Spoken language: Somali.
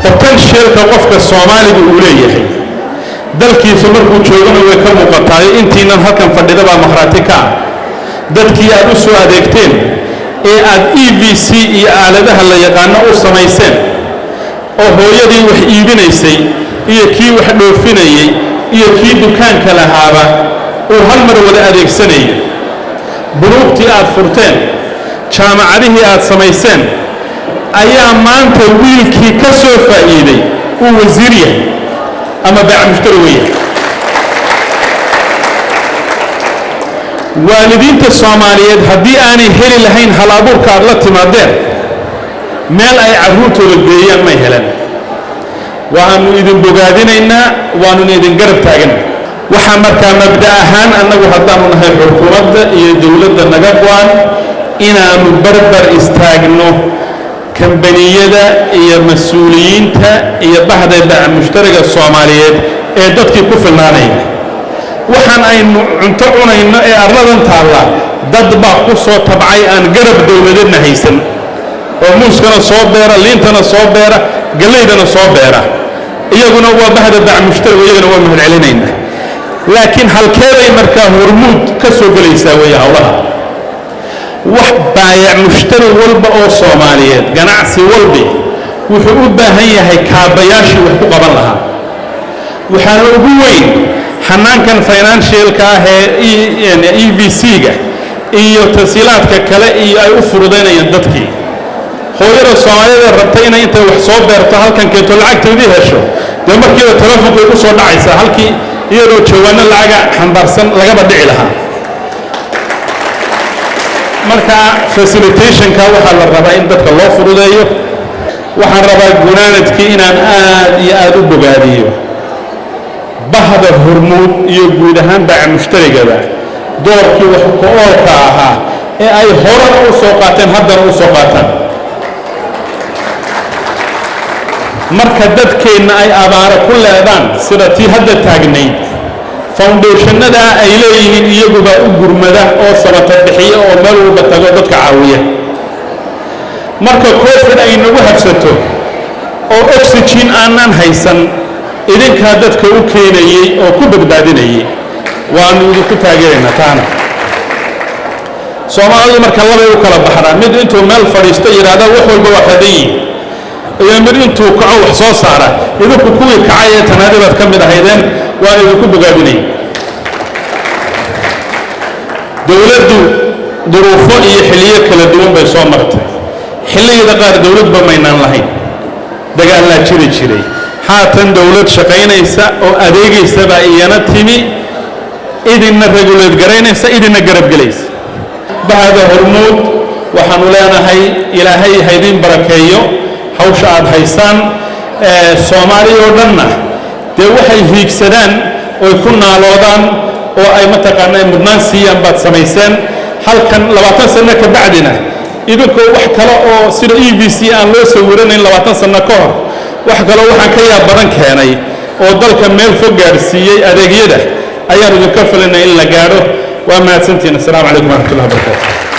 potential ka qofka Soomaaliga uu leeyahay dalkiisa markuu joogana way ka muuqataa intiina halkan fadhida baa marxaati ka dadkii aad u soo adeegteen ee aad EVC iyo aaladaha la yaqaan u samayseen oo hooyadii wax iibinaysay iyo kii wax dhoofinayay iyo kii dukaanka lahaaba oo hal mar wada adeegsanayay buruugtii aad furteen jaamacadihii aad samayseen ayaa maanta wiilkii ka soo faa'iiday uu wasiir yahay ama baac mushtari weeye waalidiinta Soomaaliyeed haddii aanay heli lahayn hal abuurka aad la timaadeen meel ay carruurtooda geeyaan may helan waanu idin bogaadinaynaa waanu idin garab taagan waxa markaa mabda ahaan annagu haddaanu nahay xukuumadda iyo dawladda naga go'an inaanu barbar istaagno kambaniyada iyo mas'uuliyiinta iyo bahda baac mushtariga Soomaaliyeed ee dadkii ku filnaanaya waxaan aynu cunto cunayno ee arladan taala dad baa ku soo tabcay aan garab dawladna haysan oo muuskana soo beera liintana soo beera galeydana soo beera iyaguna waa bahda baac mushtariga iyaguna waa mahad celinayna laakiin halkeeday markaa hormuud ka soo galaysaa way hawlaha wax baayac mushtari walba oo Soomaaliyeed ganacsi walba wuxuu u baahan yahay kaabayaashii wax ku qaban lahaa waxaana ugu weyn hanaankan financialka ah ee EVC-ga iyo tasiilaadka kale iyo ay u fududeynayaan dadkii hooyada Soomaaliyeed rabtay inay inta wax soo beerto halkan keento lacagteedii hesho de markiiba telefoonka ku soo dhacaysa halkii iyadoo jawaano lacaga xambaarsan laga dhici lahaa marka facilitationka waxa la rabaa in dadka loo fududeeyo waxaan rabaa gunaanadkii inaan aad iyo aad u bogaadiyo bahda hormuud iyo guud ahaan baac mushtarigada doorkii wax ku oolka ahaa ee ay hore u soo qaateen haddana u soo qaataan marka dadkeena ay abaara ku leedaan sida tii hadda taagnayd foundationada ay leeyihiin iyaguba u gurmada oo sabata bixiya oo meel walba tago dadka caawiya marka COVID ay nagu habsato oo oxygen aanan haysan idinka dadka u keenayay oo ku badbaadinayay waanu idinku taageeraynaa taana Soomaalidu marka laba u kala baxraa mid intuu meel fadhiisto yiraahdo wax walba waa fadhiyi iyo mid intuu kaco wax soo saara idinku kuwii kacay ee tanaadibaad ka mid ahaydeen waa idinku bogaadinay dawladdu duruufo iyo xilliyo kala duwan bay soo martay xilliyada qaar dawladba maynaan lahayn dagaal la jiray haatan dawlad shaqaynaysa oo adeegaysa baa iyana timi idinna regulate garaynaysa idinna garab galaysa bahda hormuud waxaanu leenahay ilaahay haydin barakeeyo hawsha aad haysaan Soomaaliya oo dhanna de waxay hiigsadaan oo ku naaloodaan oo ay mataqaanaa mudnaan siiyaan baad samayseen halkan 20 sano ka bacdina idinkoo wax kale oo sida EVC aan loo soo waranayn 20 sano ka hor wax kale waxaan ka yaab badan keenay oo dalka meel fog gaarsiiyay adeegyada ayaan idinka filanay in la gaaro waa mahadsantiin. Assalaamu calaykum wa rahmatullahi wa barakatuh.